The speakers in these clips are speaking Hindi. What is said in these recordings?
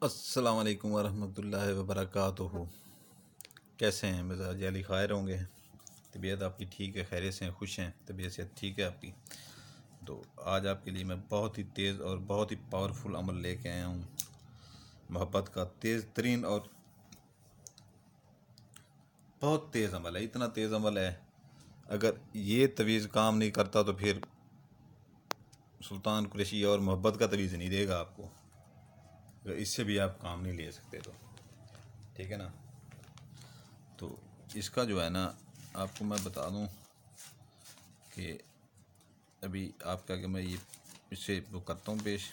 अस्सलाम वालेकुम वरहमतुल्लाहि वबरकातुहू। कैसे हैं? मिजाज अली खैर होंगे। तबीयत आपकी ठीक है? खैरियत से हैं? खुश हैं? तबीयत से ठीक है आपकी? तो आज आपके लिए मैं बहुत ही तेज़ और बहुत ही पावरफुल अमल लेके आया हूँ। मोहब्बत का तेज़ तरीन और बहुत तेज़ अमल है। इतना तेज़ अमल है, अगर ये तवीज़ काम नहीं करता तो फिर सुल्तान कुरैशी और मोहब्बत का तवीज़ नहीं देगा आपको। अगर इससे भी आप काम नहीं ले सकते तो ठीक है ना। तो इसका जो है ना, आपको मैं बता दूं कि अभी आपका कि मैं ये इससे वो करता हूँ पेश।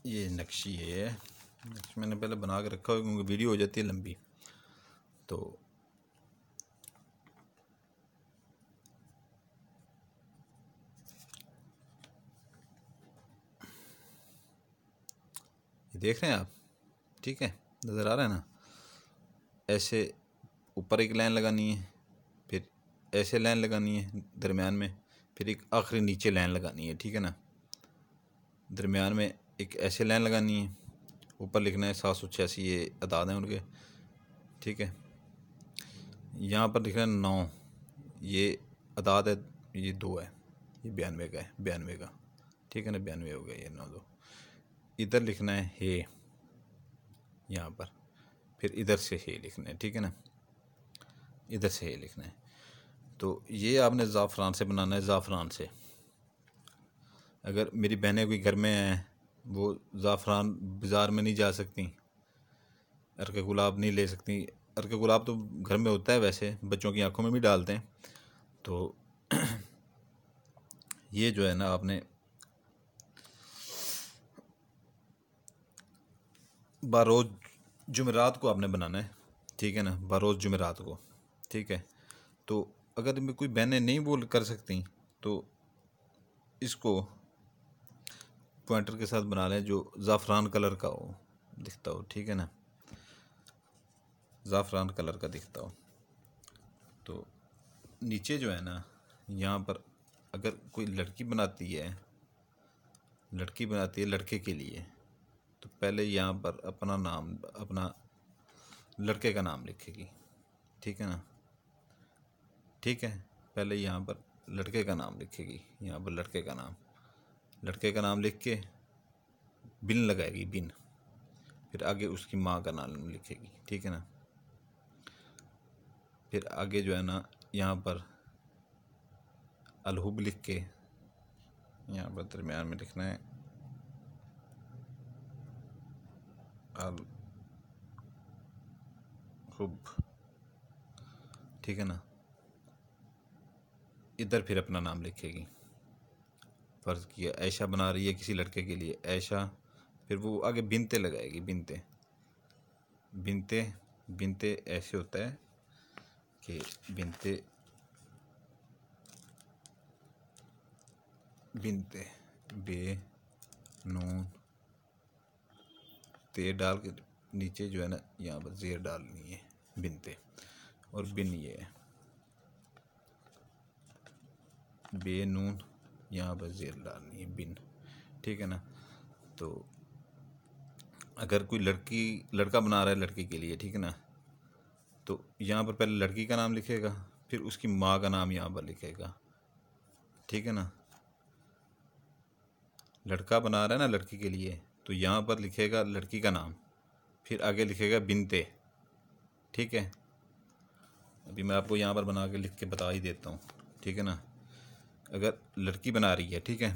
ये नक्शी है, नक्शी मैंने पहले बना के रखा हुआ क्योंकि वीडियो हो जाती है लंबी। तो ये देख रहे हैं आप? ठीक है, नज़र आ रहा है ना? ऐसे ऊपर एक लाइन लगानी है, फिर ऐसे लाइन लगानी है दरमियान में, फिर एक आखिरी नीचे लाइन लगानी है। ठीक है ना। दरमियान में एक ऐसे लाइन लगानी है, ऊपर लिखना है 786 ये अदाद हैं उनके। ठीक है, यहाँ पर लिखना है 9, ये अदाद है, ये 2 है, ये 92 का है, 92 का। ठीक है ना, 92 हो गया ये 9 2। इधर लिखना है हे, यहाँ पर, फिर इधर से हे लिखना है। ठीक है ना, इधर से हे लिखना है। तो ये आपने ज़ाफ़रान से बनाना है, ज़ाफ़रान से। अगर मेरी बहनें कोई घर में हैं, वो ज़ाफ़रान बाज़ार में नहीं जा सकती, अर्क गुलाब नहीं ले सकती। अर्क गुलाब तो घर में होता है, वैसे बच्चों की आंखों में भी डालते हैं। तो ये जो है ना, आपने बारोज़ जुमेरात को आपने बनाना है। ठीक है ना, बारोज़ जुमेरात को। ठीक है, तो अगर में कोई बहनें नहीं बोल कर सकती तो इसको पॉइंटर के साथ बना लें जो ज़ाफ़रान कलर का हो, दिखता हो। ठीक है ना, ज़ाफ़रान कलर का दिखता हो। तो नीचे जो है ना, यहाँ पर अगर कोई लड़की बनाती है लड़के के लिए, तो पहले यहाँ पर अपना नाम, अपना लड़के का नाम लिखेगी। ठीक है ना। ठीक है, पहले यहाँ पर लड़के का नाम लिखेगी, यहाँ पर लड़के का नाम लिख के बिन लगाएगी, बिन। फिर आगे उसकी माँ का नाम लिखेगी। ठीक है ना। फिर आगे जो है ना, यहाँ पर अलहुब लिख के यहाँ पर दरमियान में लिखना है अलहुब। ठीक है ना। इधर फिर अपना नाम लिखेगी। फ़र्ज़ किया ऐशा बना रही है किसी लड़के के लिए, ऐशा। फिर वो आगे बिनते लगाएगी, बिनते बिनते बिनते ऐसे होता है कि बिनते बिनते बे नून ते डाल के नीचे जो है ना, यहाँ पर ज़ेर डालनी है, बिनते। और बिन ये है, बे नून, यहाँ पर ज़ेर डालनी है, बिन। ठीक है ना। तो अगर कोई लड़का बना रहा है लड़के के लिए, ठीक है ना, तो यहाँ पर पहले लड़की का नाम लिखेगा, फिर उसकी माँ का नाम यहाँ पर लिखेगा। ठीक है ना। लड़का बना रहा है ना लड़की के लिए, तो यहाँ पर लिखेगा लड़की का नाम, फिर आगे लिखेगा बिनते। ठीक है, अभी मैं आपको यहाँ पर बना के लिख के बता ही देता हूँ। ठीक है ना। अगर लड़की बना रही है, ठीक है,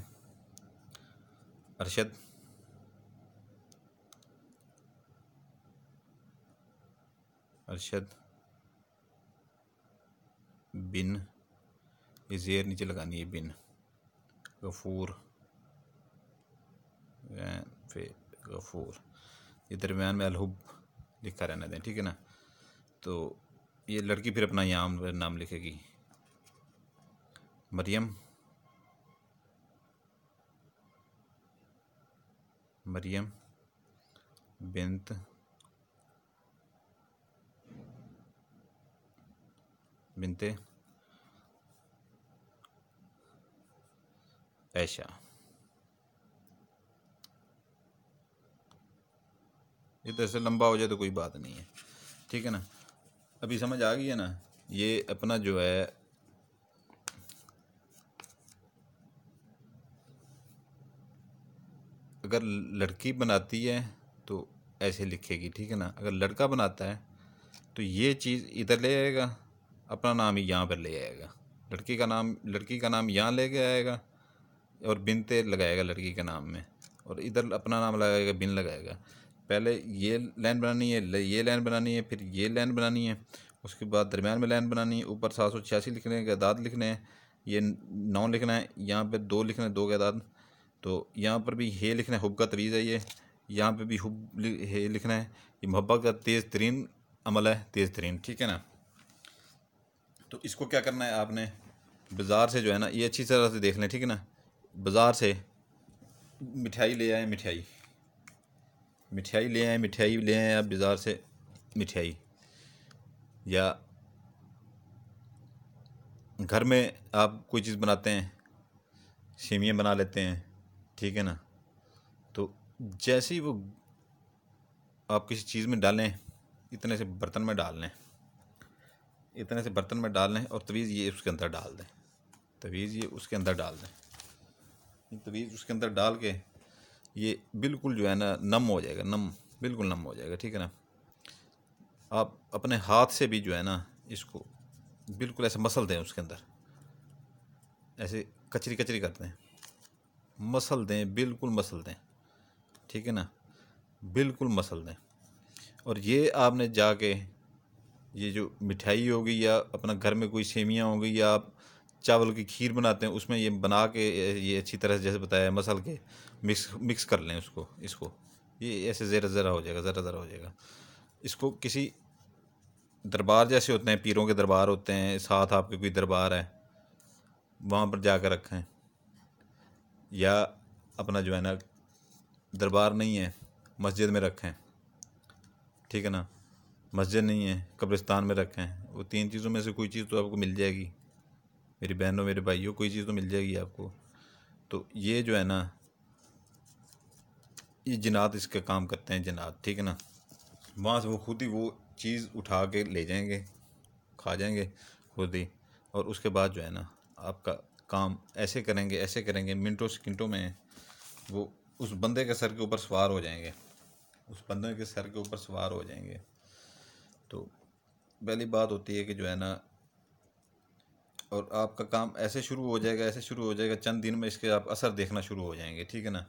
अरशद, अरशद बिन, ये ज़ेर नीचे लगानी है, बिन गफ़ूर, फिर गफ़ूर, ये दरमियान में अलहुब लिखा रहना दें। ठीक है ना। तो ये लड़की फिर अपना यहाँ नाम लिखेगी, मरियम, मरियम बिन्त बिनते ऐशा। इधर से लंबा हो जाए तो कोई बात नहीं है, ठीक है ना। अभी समझ आ गई है ना। ये अपना जो है अगर लड़की बनाती है तो ऐसे लिखेगी, ठीक है ना। अगर लड़का बनाता है तो ये चीज़ इधर ले आएगा, अपना नाम ही यहाँ पर ले आएगा। लड़की का नाम यहाँ ले के आएगा और बिनते लगाएगा लड़की के नाम में, और इधर अपना नाम लगाएगा, बिन लगाएगा। पहले ये लाइन बनानी है, ये लाइन बनानी है, फिर ये लाइन बनानी है, उसके बाद दरमियान में लाइन बनानी है, ऊपर 786 लिखने के अदाद लिखने हैं, ये 9 लिखना है, यहाँ पे 2 लिखना है, 2 के अदाद। तो यहाँ पर भी हे लिखना है, हुब का तवीज़ है ये, यहाँ पे भी हुब हे लिखना है। ये मोहब्बत का तेज़ तरीन अमल है, तेज़ तरीन, ठीक है ना। तो इसको क्या करना है आपने, बाज़ार से जो है ना, ये अच्छी तरह से देख लें, ठीक है ना। बाज़ार से मिठाई ले आए, मिठाई ले आए आप बाज़ार से मिठाई, या घर में आप कोई चीज़ बनाते हैं, सेवियाँ बना लेते हैं, ठीक है ना। तो जैसे ही वो आप किसी चीज़ में डालें, इतने से बर्तन में डाल लें, इतने से बर्तन में डाल लें, और तवीज़ ये उसके अंदर डाल दें, तवीज़ ये उसके अंदर डाल दें। तवीज़ उसके अंदर डाल के ये बिल्कुल जो है ना नम हो जाएगा, बिल्कुल नम हो जाएगा, ठीक है ना। आप अपने हाथ से भी जो है ना इसको बिल्कुल ऐसे मसल दें, उसके अंदर ऐसे कचरी कचरी करते हैं, मसल दें, बिल्कुल मसल दें, ठीक है ना, बिल्कुल मसल दें। और ये आपने जाके ये जो मिठाई होगी, या अपना घर में कोई सेवियाँ होंगी, या आप चावल की खीर बनाते हैं, उसमें ये बना के ये अच्छी तरह से जैसे बताया मसल के मिक्स कर लें इसको ये ऐसे ज़रा ज़रा हो जाएगा, ज़रा ज़रा हो जाएगा। इसको किसी दरबार जैसे होते हैं, पीरों के दरबार होते हैं, साथ आपके कोई दरबार है, वहाँ पर जाकर रखें, या अपना जो है ना दरबार नहीं है मस्जिद में रखें, ठीक है ना। मस्जिद नहीं है कब्रिस्तान में रखें। वो 3 चीज़ों में से कोई चीज़ तो आपको मिल जाएगी, मेरी बहनों मेरे भाइयों, कोई चीज़ तो मिल जाएगी आपको। तो ये जो है ना, ये जिन्नात इसका काम करते हैं, जिन्नात, ठीक है ना। वहाँ से वो खुद ही वो चीज़ उठा के ले जाएंगे, खा जाएंगे खुद ही। और उसके बाद जो है ना आपका काम ऐसे करेंगे, मिनटों सेकंडों में वो उस बंदे के सर के ऊपर सवार हो जाएंगे, तो पहली बात होती है कि जो है ना, और आपका काम ऐसे शुरू हो जाएगा, चंद दिन में इसके आप असर देखना शुरू हो जाएंगे, ठीक है ना।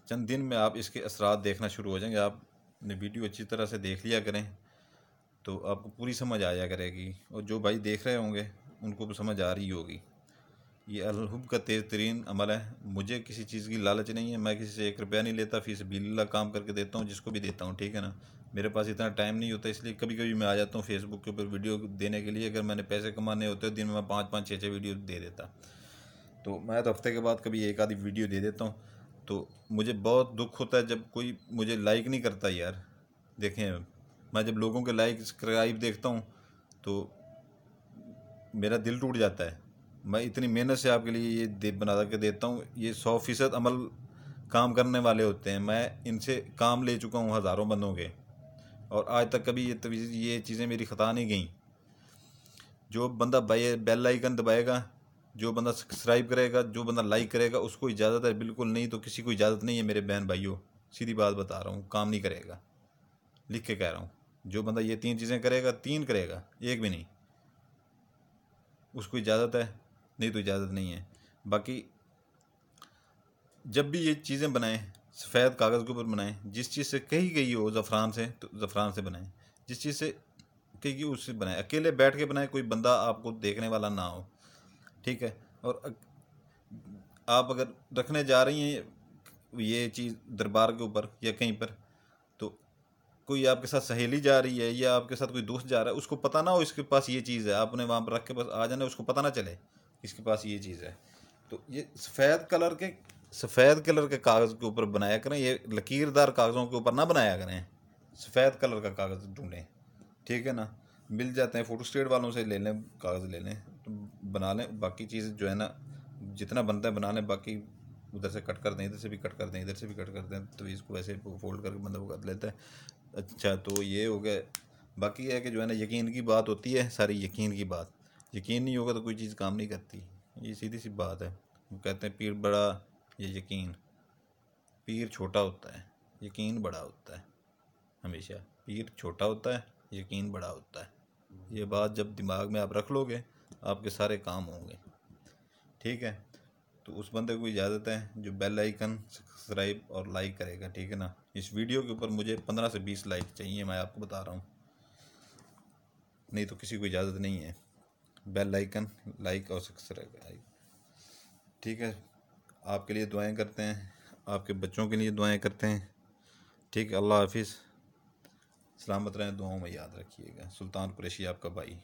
चंद दिन में आप इसके असरात देखना शुरू हो जाएंगे। आपने वीडियो अच्छी तरह से देख लिया करें तो आपको पूरी समझ आया करेगी, और जो भाई देख रहे होंगे उनको भी समझ आ रही होगी। ये अल-हुब का तेज़ तरीन अमल है। मुझे किसी चीज़ की लालच नहीं है, मैं किसी से 1 रुपया नहीं लेता, फी सबिलिल्लाह काम करके देता हूँ जिसको भी देता हूँ, ठीक है ना। मेरे पास इतना टाइम नहीं होता, इसलिए कभी कभी मैं आ जाता हूँ फेसबुक के ऊपर वीडियो देने के लिए। अगर मैंने पैसे कमाने होते दिन में मैं 5-5 6-6 वीडियो दे देता। तो मैं तो हफ्ते के बाद कभी एक आधी वीडियो दे देता हूँ। तो मुझे बहुत दुख होता है जब कोई मुझे लाइक नहीं करता यार। देखें, मैं जब लोगों के लाइक सब्सक्राइब देखता हूँ तो मेरा दिल टूट जाता है। मैं इतनी मेहनत से आपके लिए ये बना के देता हूँ, ये 100% अमल काम करने वाले होते हैं। मैं इनसे काम ले चुका हूँ हज़ारों बंदों के, और आज तक कभी ये चीज़ें मेरी ख़ता नहीं गई। जो बंदा बेल आइकन दबाएगा, जो बंदा सब्सक्राइब करेगा, जो बंदा लाइक करेगा, उसको इजाज़त है, बिल्कुल नहीं तो किसी को इजाज़त नहीं है मेरे बहन भाइयों। सीधी बात बता रहा हूँ, काम नहीं करेगा, लिख के कह रहा हूँ। जो बंदा ये 3 चीज़ें करेगा, 3 करेगा, 1 भी नहीं, उसको इजाज़त है, नहीं तो इजाज़त नहीं है। बाकी जब भी ये चीज़ें बनाएं, सफ़ेद कागज़ के ऊपर बनाएं। जिस चीज़ से कही गई हो ज़फ़रान से, तो ज़फ़रान से बनाएं। जिस चीज़ से कही गई उससे बनाएं। अकेले बैठ के बनाएं, कोई बंदा आपको देखने वाला ना हो, ठीक है। और आप अगर रखने जा रही हैं ये चीज़ दरबार के ऊपर या कहीं पर, तो कोई आपके साथ सहेली जा रही है या आपके साथ कोई दोस्त जा रहा है, उसको पता ना हो इसके पास ये चीज़ है, आपने वहाँ पर रख के बस आ जाना, उसको पता ना चले इसके पास ये चीज़ है। तो ये सफ़ेद कलर के कागज़ के ऊपर बनाया करें, ये लकीरदार कागज़ों के ऊपर ना बनाया करें। सफ़ेद कलर का कागज़ ढूंढें, ठीक है ना। मिल जाते हैं, फ़ोटो स्टेट वालों से ले लें, कागज़ ले लें तो बना लें। बाकी चीज़ जो है ना जितना बनता है बना लें, बाकी उधर से कट कर दें, इधर से भी कट कर दें, इधर से भी कट कर दें, तो इसको वैसे फोल्ड करके बंदा वो कर लेता है। अच्छा तो ये हो गया। बाकी है कि जो है ना यकीन की बात होती है, सारी यकीन की बात। यकीन नहीं होगा तो कोई चीज़ काम नहीं करती, ये सीधी सी बात है। वो कहते हैं पीर बड़ा या यकीन, पीर छोटा होता है, यकीन बड़ा होता है। हमेशा पीर छोटा होता है, यकीन बड़ा होता है। ये बात जब दिमाग में आप रख लोगे आपके सारे काम होंगे। ठीक है, तो उस बंदे को इजाज़त है जो बेल आइकन सब्सक्राइब और लाइक करेगा। ठीक है ना, इस वीडियो के ऊपर मुझे 15 से 20 लाइक चाहिए, मैं आपको बता रहा हूँ, नहीं तो किसी को इजाज़त नहीं है। बेल आइकन लाइक और सब्सक्राइब। ठीक है, आपके लिए दुआएं करते हैं, आपके बच्चों के लिए दुआएं करते हैं। ठीक है, अल्लाह हाफिज़, सलामत रहें, दुआओं में याद रखिएगा। सुल्तान कुरैशी आपका भाई।